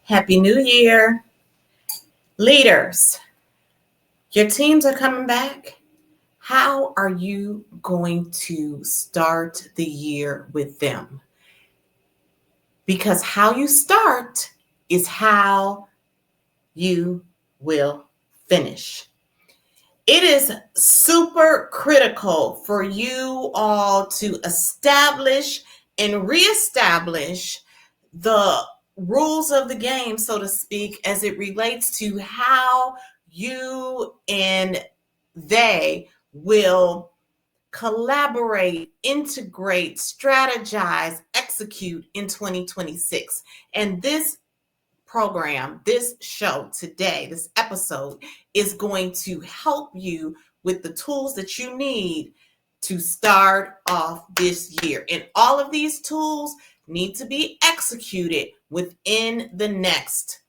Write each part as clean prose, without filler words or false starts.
Happy New Year. Leaders, your teams are coming back. How are you going to start the year with them? Because how you start is how you will finish. It is super critical for you all to establish and reestablish the rules of the game, so to speak, as it relates to how you and they will collaborate, integrate, strategize, execute in 2026. And this program, this show today, this episode is going to help you with the tools that you need to start off this year. And all of these tools need to be executed within the next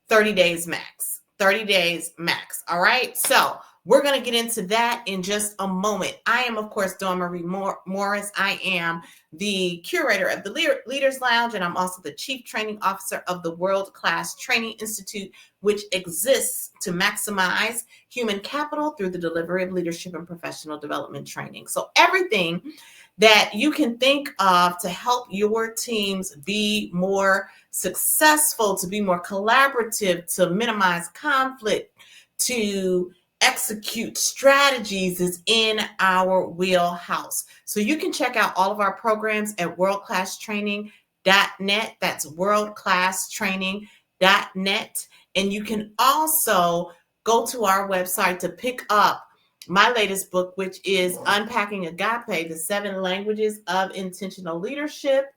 30 days max. 30 days max. All right. So we're going to get into that in just a moment. I am, of course, Dawn Marie Morris. I am the curator of the Leaders Lounge, and I'm also the Chief Training Officer of the World Class Training Institute, which exists to maximize human capital through the delivery of leadership and professional development training. So everything that you can think of to help your teams be more successful, to be more collaborative, to minimize conflict, to execute strategies is in our wheelhouse. So you can check out all of our programs at worldclasstraining.net. That's worldclasstraining.net. And you can also go to our website to pick up my latest book, which is Unpacking Agape, the 7 Languages of Intentional Leadership.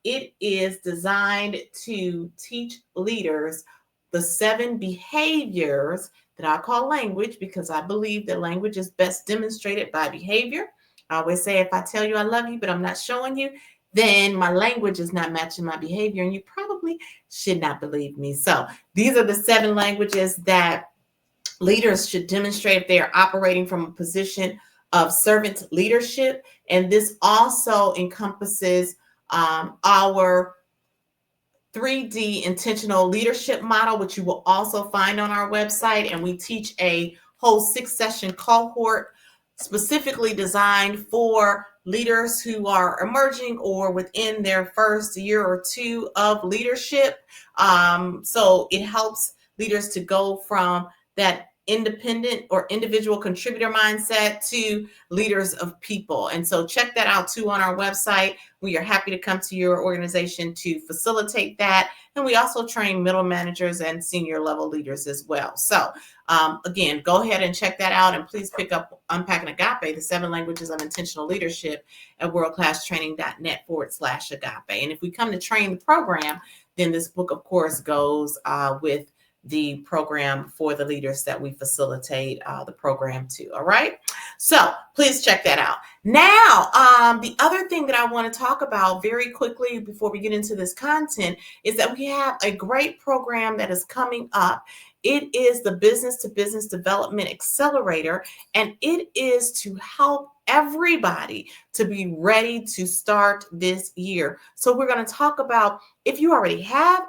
It is designed to teach leaders the 7 behaviors that I call language, because I believe that language is best demonstrated by behavior. I always say, if I tell you I love you, but I'm not showing you, then my language is not matching my behavior, and you probably should not believe me. So these are the 7 languages that leaders should demonstrate if they are operating from a position of servant leadership. And this also encompasses our 3D intentional leadership model, which you will also find on our website. And we teach a whole 6-session cohort specifically designed for leaders who are emerging or within their first year or 2 of leadership. So it helps leaders to go from that independent or individual contributor mindset to leaders of people. And so check that out too on our website. We are happy to come to your organization to facilitate that. And we also train middle managers and senior level leaders as well. So again, go ahead and check that out. And please pick up Unpacking Agape, the 7 Languages of Intentional Leadership, at worldclasstraining.net/agape. And if we come to train the program, then this book, of course, goes with the program for the leaders that we facilitate the program to. All right. So please check that out. Now, the other thing that I want to talk about very quickly before we get into this content is that we have a great program that is coming up. It is the Business to Business Development Accelerator, and it is to help everybody to be ready to start this year. So we're going to talk about, if you already have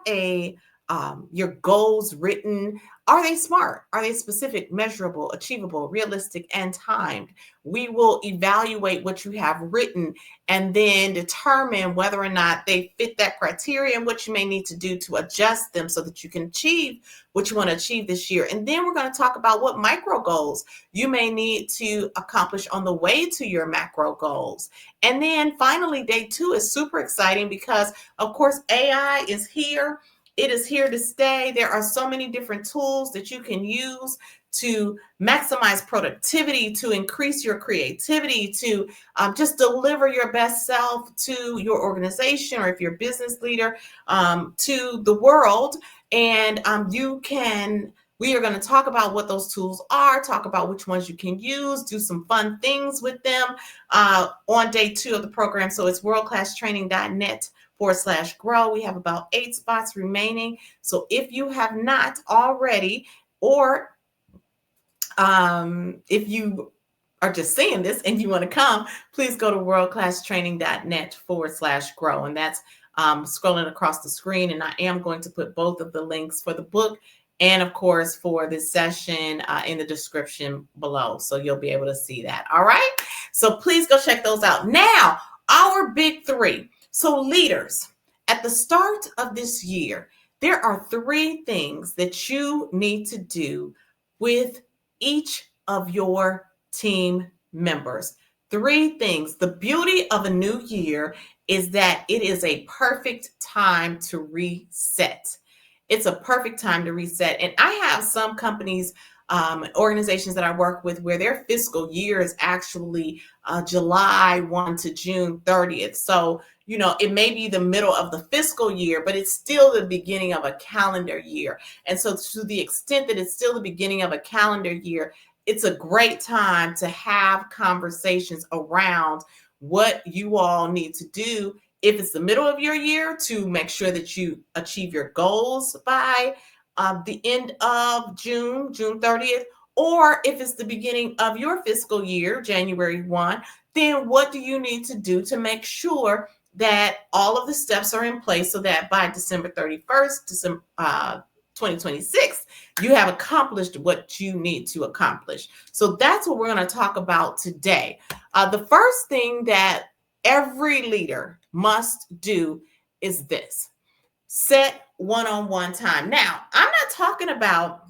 your goals written, are they smart? Are they specific, measurable, achievable, realistic, and timed? We will evaluate what you have written and then determine whether or not they fit that criteria and what you may need to do to adjust them so that you can achieve what you want to achieve this year. And then we're going to talk about what micro goals you may need to accomplish on the way to your macro goals. And then finally, day 2 is super exciting because, of course, AI is here. It is here to stay. There are so many different tools that you can use to maximize productivity, to increase your creativity, to just deliver your best self to your organization, or if you're a business leader, to the world. And we are going to talk about what those tools are, talk about which ones you can use, do some fun things with them on day 2 of the program. So it's worldclasstraining.net/grow. We have about 8 spots remaining. So if you have not already, or if you are just seeing this and you want to come, please go to worldclasstraining.net/grow. And that's scrolling across the screen, and I am going to put both of the links for the book and, of course, for this session in the description below. So you'll be able to see that. All right. So please go check those out. Now, our big three. So leaders, at the start of this year, there are 3 things that you need to do with each of your team members. 3 things. The beauty of a new year is that it is a perfect time to reset. It's a perfect time to reset. And I have some companies, organizations that I work with where their fiscal year is actually July 1 to June 30th. So, it may be the middle of the fiscal year, but it's still the beginning of a calendar year. And so to the extent that it's still the beginning of a calendar year, it's a great time to have conversations around what you all need to do if it's the middle of your year to make sure that you achieve your goals by the end of June 30th, or if it's the beginning of your fiscal year, January 1, then what do you need to do to make sure that all of the steps are in place so that by December 31st, 2026, you have accomplished what you need to accomplish. So that's what we're going to talk about today. The first thing that every leader must do is this: set one-on-one time. Now, I'm not talking about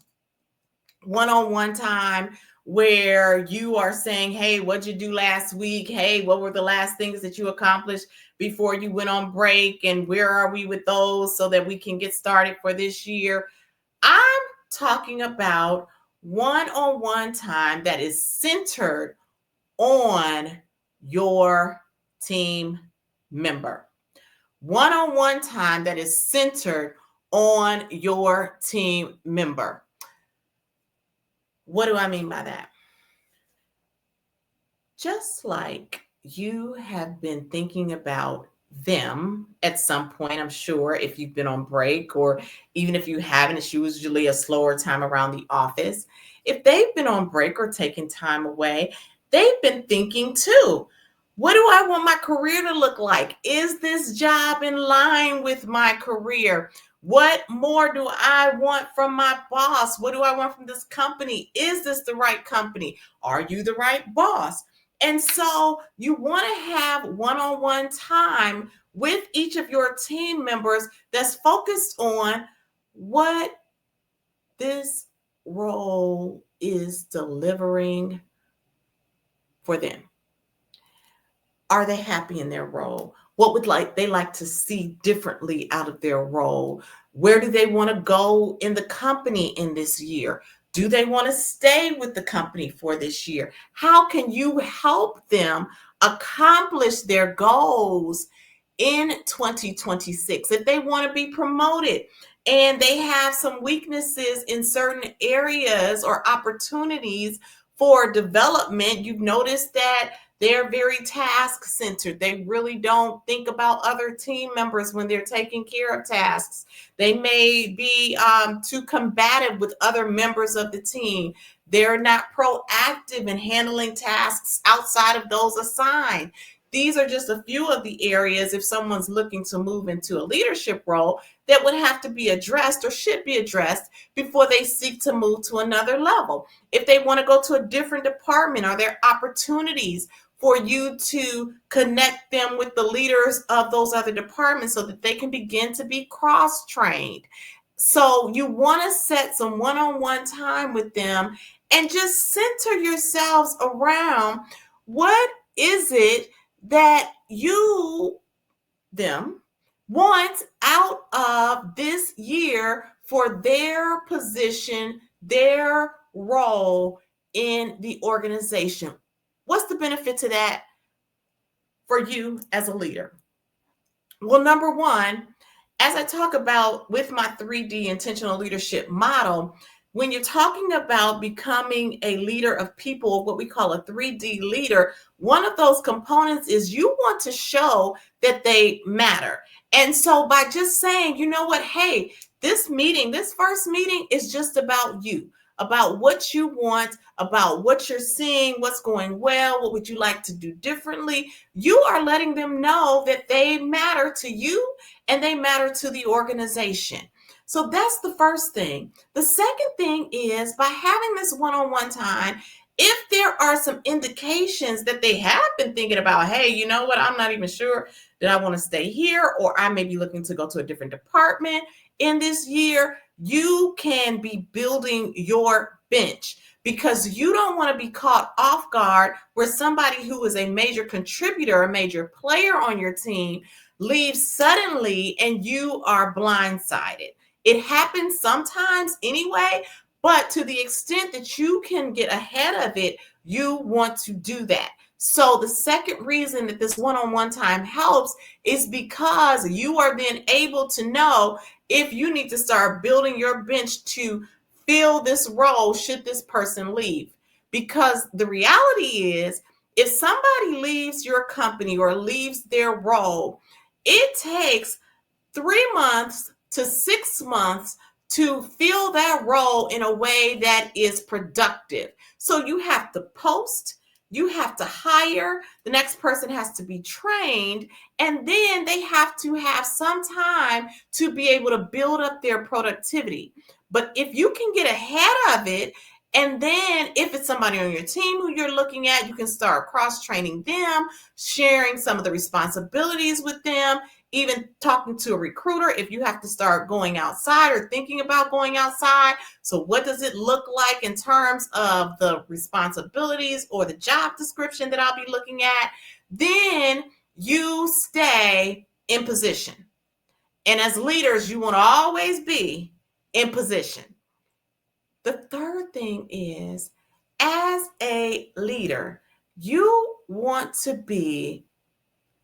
one-on-one time where you are saying, hey, what'd you do last week? Hey, what were the last things that you accomplished before you went on break? And where are we with those so that we can get started for this year? I'm talking about one-on-one time that is centered on your team member. One-on-one time that is centered on your team member. What do I mean by that? Just like you have been thinking about them at some point, I'm sure, if you've been on break, or even if you haven't, it's usually a slower time around the office. If they've been on break or taking time away, they've been thinking too, what do I want my career to look like? Is this job in line with my career? What more do I want from my boss? What do I want from this company? Is this the right company? Are you the right boss? And so you want to have one-on-one time with each of your team members that's focused on what this role is delivering for them. Are they happy in their role? What would they like to see differently out of their role? Where do they want to go in the company in this year? Do they want to stay with the company for this year? How can you help them accomplish their goals in 2026? If they want to be promoted and they have some weaknesses in certain areas or opportunities for development, you've noticed that they're very task centered. They really don't think about other team members when they're taking care of tasks. They may be too combative with other members of the team. They're not proactive in handling tasks outside of those assigned. These are just a few of the areas, if someone's looking to move into a leadership role, that would have to be addressed or should be addressed before they seek to move to another level. If they want to go to a different department, are there opportunities for you to connect them with the leaders of those other departments so that they can begin to be cross-trained? So you want to set some one-on-one time with them and just center yourselves around what is it that them want out of this year for their position, their role in the organization. What's the benefit to that for you as a leader? Well, number one, as I talk about with my 3D intentional leadership model, when you're talking about becoming a leader of people, what we call a 3D leader, one of those components is you want to show that they matter. And so by just saying, you know what, hey, this first meeting is just about you. about what you want, about what you're seeing, what's going well, what would you like to do differently, you are letting them know that they matter to you and they matter to the organization. So that's the first thing. The second thing is by having this one-on-one time, if there are some indications that they have been thinking about, hey, you know what, I'm not even sure that I want to stay here, or I may be looking to go to a different department in this year, you can be building your bench because you don't want to be caught off guard where somebody who is a major contributor, a major player on your team leaves suddenly and you are blindsided. It happens sometimes anyway, but to the extent that you can get ahead of it, you want to do that. So the second reason that this one-on-one time helps is because you are then able to know if you need to start building your bench to fill this role should this person leave. Because the reality is, if somebody leaves your company or leaves their role, it takes 3 months to 6 months to fill that role in a way that is productive. So you have to post, you have to hire, the next person has to be trained, and then they have to have some time to be able to build up their productivity. But if you can get ahead of it, and then if it's somebody on your team who you're looking at, you can start cross-training them, sharing some of the responsibilities with them, even talking to a recruiter if you have to start going outside or thinking about going outside. So what does it look like in terms of the responsibilities or the job description that I'll be looking at? Then you stay in position. And as leaders, you want to always be in position. The third thing is, as a leader, you want to be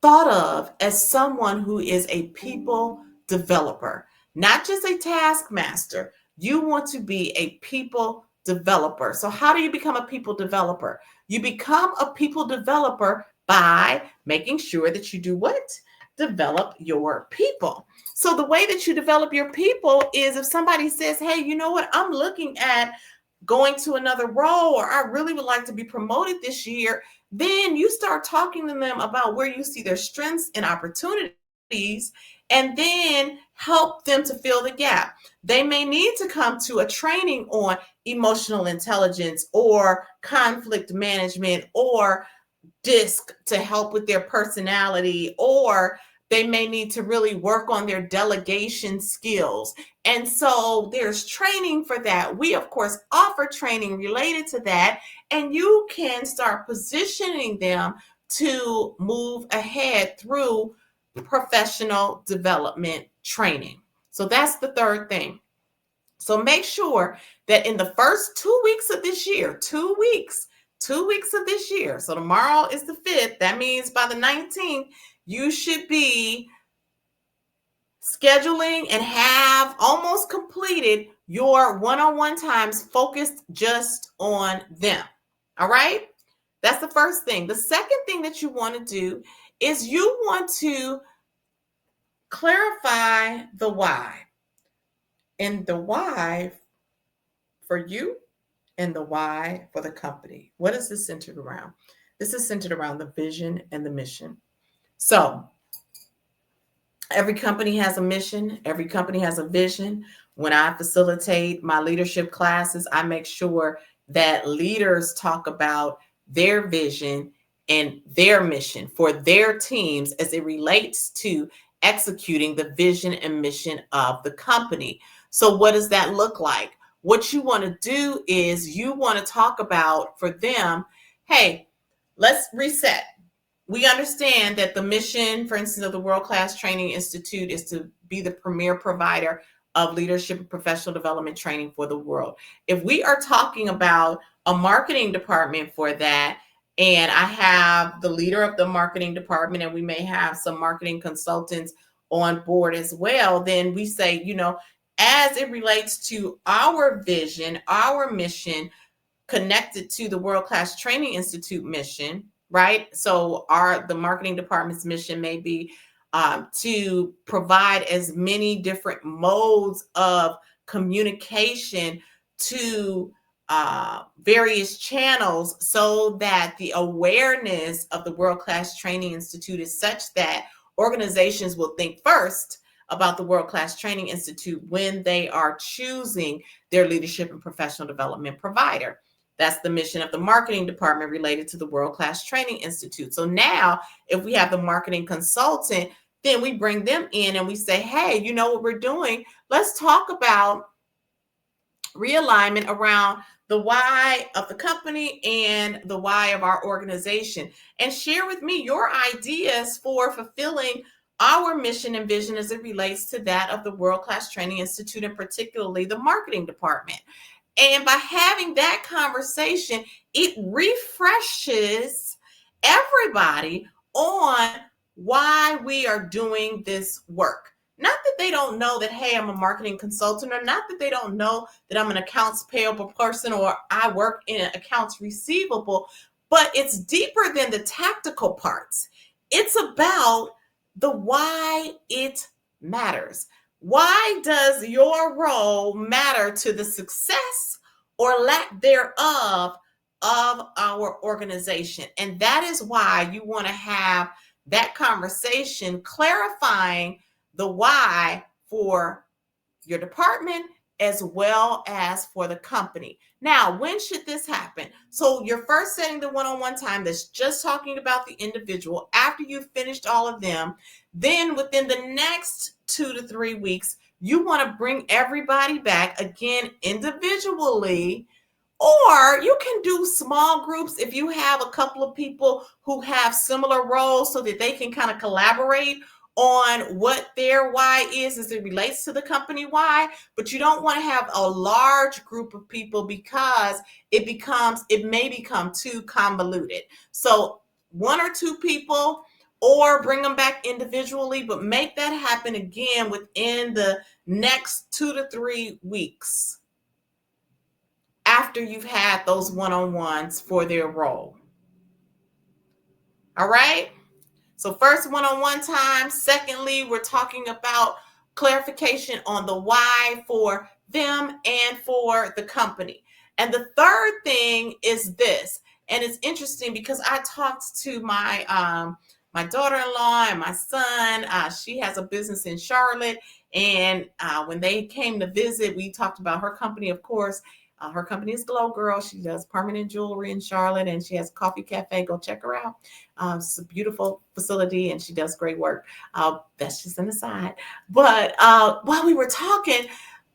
thought of as someone who is a people developer, not just a taskmaster. You want to be a people developer. So how do you become a people developer? You become a people developer by making sure that you do what? Develop your people. So the way that you develop your people is if somebody says, hey, you know what? I'm looking at going to another role, or I really would like to be promoted this year, then you start talking to them about where you see their strengths and opportunities, and then help them to fill the gap. They may need to come to a training on emotional intelligence or conflict management or DISC to help with their personality, or they may need to really work on their delegation skills. And so there's training for that. We, of course, offer training related to that, and you can start positioning them to move ahead through professional development training. So that's the third thing. So make sure that in the first 2 weeks of this year, 2 weeks of this year. So tomorrow is the 5th. That means by the 19th, you should be scheduling and have almost completed your one-on-one times focused just on them. All right? That's the first thing. The second thing that you want to do is you want to clarify the why. And the why for you and the why for the company. What is this centered around? This is centered around the vision and the mission. So every company has a mission. Every company has a vision. When I facilitate my leadership classes, I make sure that leaders talk about their vision and their mission for their teams as it relates to executing the vision and mission of the company. So what does that look like? What you want to do is you want to talk about for them, hey, let's reset. We understand that the mission, for instance, of the World Class Training Institute is to be the premier provider of leadership and professional development training for the world. If we are talking about a marketing department for that, and I have the leader of the marketing department, and we may have some marketing consultants on board as well, then we say, you know, as it relates to our vision, our mission connected to the World Class Training Institute mission, right? So the marketing department's mission may be to provide as many different modes of communication to various channels so that the awareness of the World Class Training Institute is such that organizations will think first about the World Class Training Institute when they are choosing their leadership and professional development provider. That's the mission of the marketing department related to the World Class Training Institute. So now, if we have the marketing consultant, then we bring them in and we say, hey, you know what we're doing? Let's talk about realignment around the why of the company and the why of our organization, and share with me your ideas for fulfilling our mission and vision as it relates to that of the World Class Training Institute, and particularly the marketing department. And by having that conversation, it refreshes everybody on why we are doing this work. Not that they don't know that, hey, I'm a marketing consultant, or not that they don't know that I'm an accounts payable person or I work in accounts receivable, but it's deeper than the tactical parts. It's about the why it matters. Why does your role matter to the success or lack thereof of our organization? And that is why you want to have that conversation clarifying the why for your department as well as for the company. Now, when should this happen? So you're first setting the one-on-one time that's just talking about the individual. After you've finished all of them, then within the next 2 to 3 weeks, you want to bring everybody back again individually, or you can do small groups if you have a couple of people who have similar roles so that they can kind of collaborate on what their why is as it relates to the company why. But you don't want to have a large group of people because it may become too convoluted. So 1 or 2 people, or bring them back individually, but make that happen again within the next 2 to 3 weeks after you've had those one-on-ones for their role. All right? So first, one-on-one time. Secondly, we're talking about clarification on the why for them and for the company. And the third thing is this, and it's interesting because I talked to my daughter-in-law and my son. She has a business in Charlotte, and when they came to visit, we talked about her company, of course. Her company is Glow Girl. She does permanent jewelry in Charlotte, and she has a coffee cafe. Go check her out. It's a beautiful facility, and she does great work. That's just an aside. But while we were talking,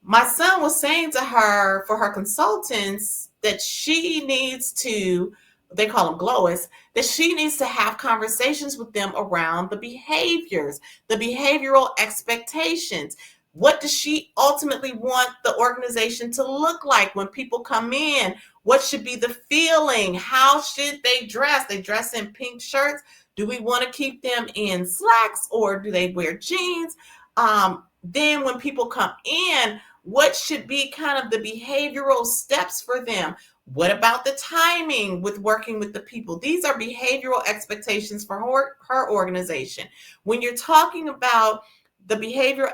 my son was saying to her, for her consultants, that she needs to, they call them glowists, that she needs to have conversations with them around the behaviors, the behavioral expectations. What does she ultimately want the organization to look like when people come in? What should be the feeling? How should they dress? They dress in pink shirts. Do we want to keep them in slacks, or do they wear jeans? Then when people come in, what should be kind of the behavioral steps for them? What about the timing with working with the people? These are behavioral expectations for her organization. When you're talking about the behavioral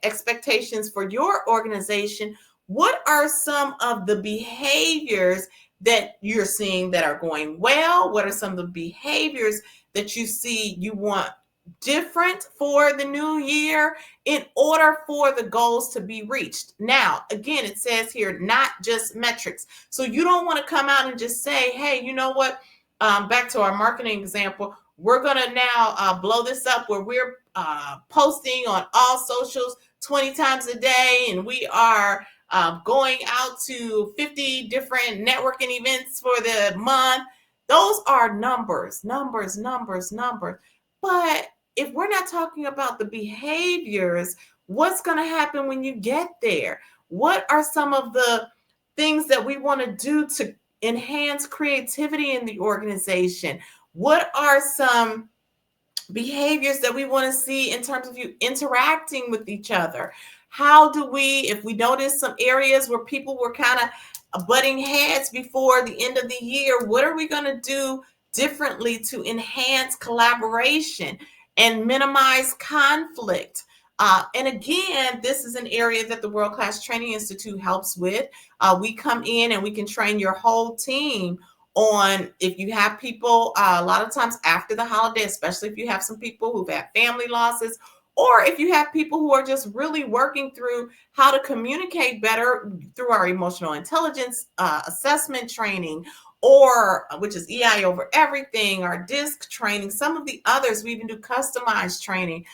expectations for your organization, what are some of the behaviors that you're seeing that are going well? What are some of the behaviors that you see you want different for the new year in order for the goals to be reached? Now, again, it says here, not just metrics. So you don't want to come out and just say, hey, you know what? Back to our marketing example, we're going to now blow this up where we're posting on all socials 20 times a day, and we are going out to 50 different networking events for the month. Those are numbers. But if we're not talking about the behaviors, what's going to happen when you get there? What are some of the things that we want to do to enhance creativity in the organization? What are some behaviors that we want to see in terms of you interacting with each other? How do we, if we notice some areas where people were kind of butting heads before the end of the year, what are we going to do differently to enhance collaboration and minimize conflict? And again, this is an area that the World Class Training Institute helps with. We come in and we can train your whole team on, if you have people, a lot of times after the holiday, especially if you have some people who've had family losses, or if you have people who are just really working through how to communicate better through our emotional intelligence assessment training, or which is EI over everything, our DISC training, some of the others, we even do customized training.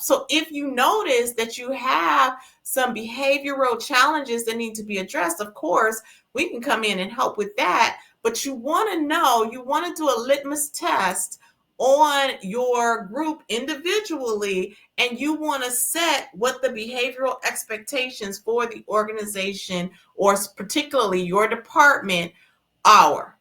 So if you notice that you have some behavioral challenges that need to be addressed, of course, we can come in and help with that. But you want to know, you want to do a litmus test on your group individually, and you want to set what the behavioral expectations for the organization, or particularly your department, are.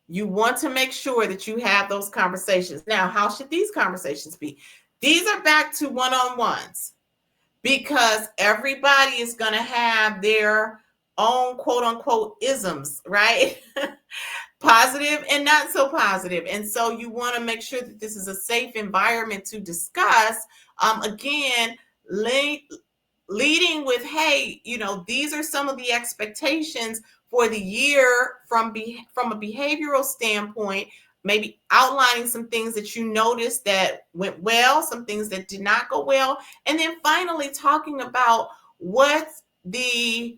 You want to make sure that you have those conversations. Now, how should these conversations be? These are back to one-on-ones, because everybody is going to have their own quote unquote isms, right? Positive and not so positive. And so you want to make sure that this is a safe environment to discuss. Again, leading with, hey, these are some of the expectations for the year from a behavioral standpoint, maybe outlining some things that you noticed that went well, some things that did not go well, and then finally talking about what the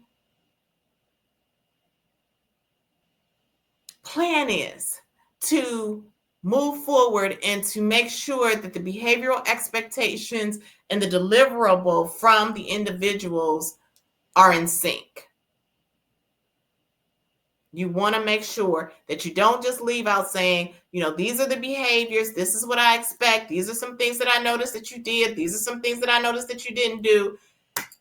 plan is to move forward and to make sure that the behavioral expectations and the deliverable from the individuals are in sync. You want to make sure that you don't just leave out saying, these are the behaviors, this is what I expect, these are some things that I noticed that you did, these are some things that I noticed that you didn't do,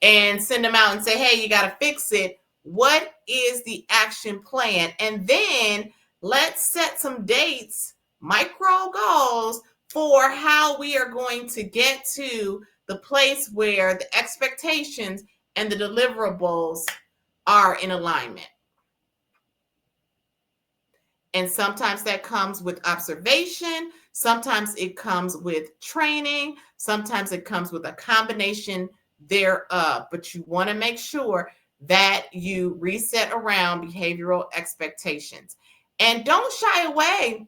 and send them out and say, hey, you got to fix it. What is the action plan? And then let's set some dates, micro goals, for how we are going to get to the place where the expectations and the deliverables are in alignment. And sometimes that comes with observation. Sometimes it comes with training. Sometimes it comes with a combination thereof. But you want to make sure that you reset around behavioral expectations. And don't shy away.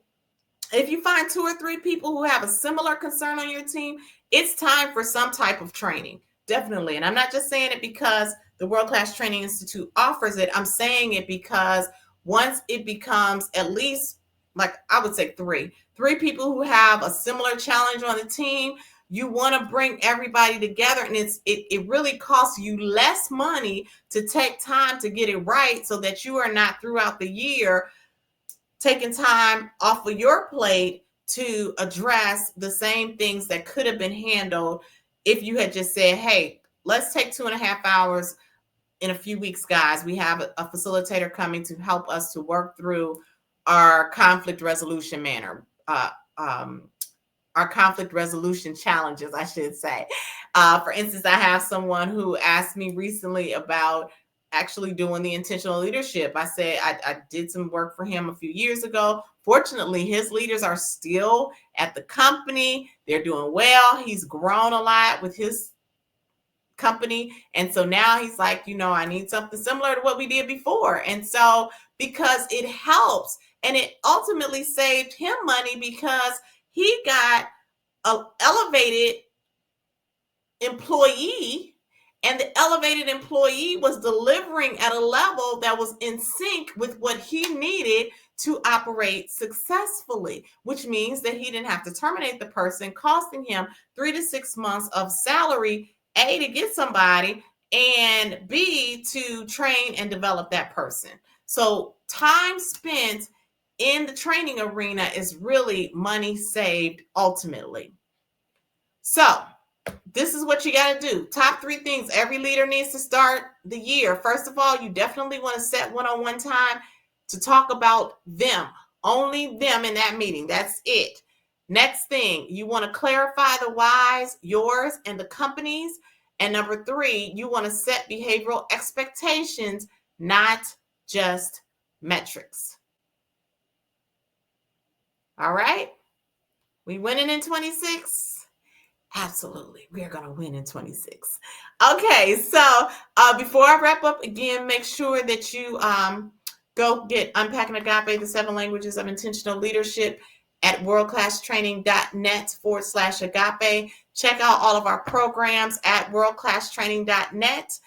If you find 2 or 3 people who have a similar concern on your team, it's time for some type of training. Definitely. And I'm not just saying it because the World Class Training Institute offers it. I'm saying it because once it becomes at least, like I would say three people who have a similar challenge on the team, you want to bring everybody together, and it really costs you less money to take time to get it right, so that you are not throughout the year taking time off of your plate to address the same things that could have been handled if you had just said, hey, let's take 2.5 hours in a few weeks, guys. We have a facilitator coming to help us to work through our conflict resolution our conflict resolution challenges, I should say. For instance, I have someone who asked me recently about actually doing the intentional leadership. I said I did some work for him a few years ago. Fortunately, his leaders are still at the company. They're doing well. He's grown a lot with his company. And so now he's like, I need something similar to what we did before. And so because it helps, and it ultimately saved him money, because he got an elevated employee, and the elevated employee was delivering at a level that was in sync with what he needed to operate successfully, which means that he didn't have to terminate the person, costing him 3 to 6 months of salary, A, to get somebody, and B, to train and develop that person. So time spent in the training arena is really money saved ultimately. So this is what you got to do. Top 3 things every leader needs to start the year. First of all, you definitely want to set one-on-one time to talk about them, only them in that meeting. That's it. Next thing, you want to clarify the whys, yours and the company's. And number 3, you want to set behavioral expectations, not just metrics. All right. We winning in 26. Absolutely. We are going to win in 26. Okay. So before I wrap up again, make sure that you go get Unpacking Agape, the 7 languages of intentional leadership at worldclasstraining.net/agape. Check out all of our programs at worldclasstraining.net.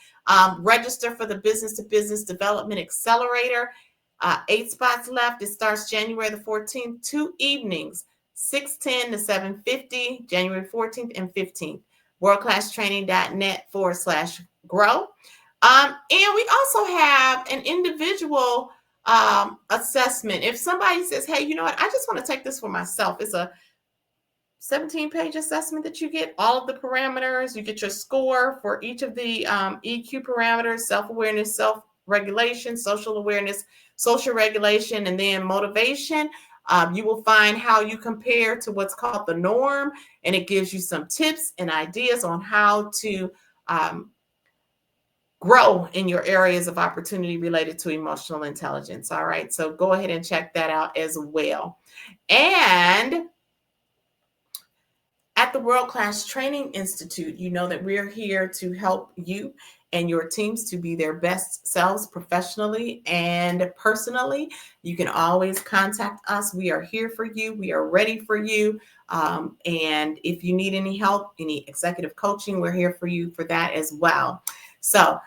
Register for the Business to Business Development Accelerator. 8 spots left. It starts January the 14th, 2 evenings. 6:10 to 7:50, January 14th and 15th. Worldclasstraining.net/grow. And we also have an individual assessment. If somebody says, hey, you know what, I just want to take this for myself. It's a 17-page assessment that you get all of the parameters. You get your score for each of the EQ parameters: self-awareness, self-regulation, social awareness, social regulation, and then motivation. You will find how you compare to what's called the norm, and it gives you some tips and ideas on how to grow in your areas of opportunity related to emotional intelligence. All right, so go ahead and check that out as well. And at the World Class Training Institute, you know that we're here to help you and your teams to be their best selves professionally and personally. You can always contact us. We are here for you. We are ready for you. And if you need any help, any executive coaching, we're here for you for that as well. So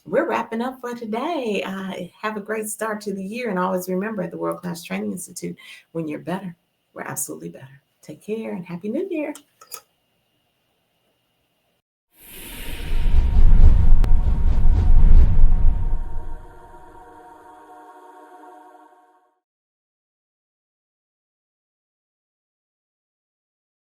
we're wrapping up for today. Have a great start to the year. And always remember, at the World Class Training Institute, when you're better, we're absolutely better. Take care and Happy New Year.